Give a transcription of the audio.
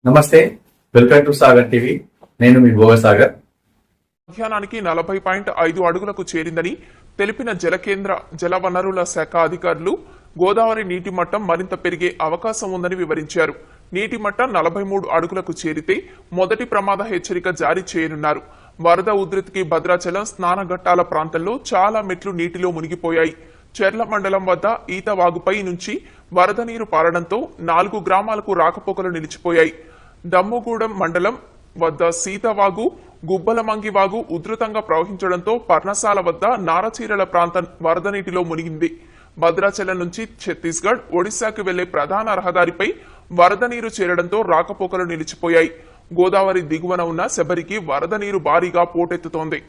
నమస్తే, welcome to Sagar TV. నేను మీ భోగసాగర్. మధ్యాహ్నానికి 40.5 అడుగులకు చేరిందని తెలిపిన జలకేంద్ర జలవనరుల శాఖ అధికారులు గోదావరి నీటి మట్టం మరింత పెరిగే అవకాశం ఉందని వివరించారు. నీటి మట్టం 43 అడుగులకు చేరితే మొదటి ప్రమాద హెచ్చరిక జారీ చేయనున్నారు. వరద ఉధృతికి భద్రాచలం స్నానఘట్టాల ప్రాంతంలో చాలా మెట్లు నీటిలో మునిగిపోయాయి. చెర్ల మండలం వద్ద ఈతవాగుపై నుంచి వరద నీరు పారడంతో 4 గ్రామాలకు రాకపోకలు నిలిచిపోయాయి. దమ్ముగూడెం మండలం వద్ద సీతవాగు, గుబ్బలమంగివాగు ఉధృతంగా ప్రవహించడంతో పర్ణశాల వద్ద నారచీరల ప్రాంతం వరద నీటిలో మునిగింది. భద్రాచలం నుంచి ఛత్తీస్గఢ్, ఒడిశాకు వెళ్లే ప్రధాన రహదారిపై వరద నీరు చేరడంతో రాకపోకలు నిలిచిపోయాయి. గోదావరి దిగువన ఉన్న శబరికి వరద నీరు భారీగా పోటెత్తుతోంది.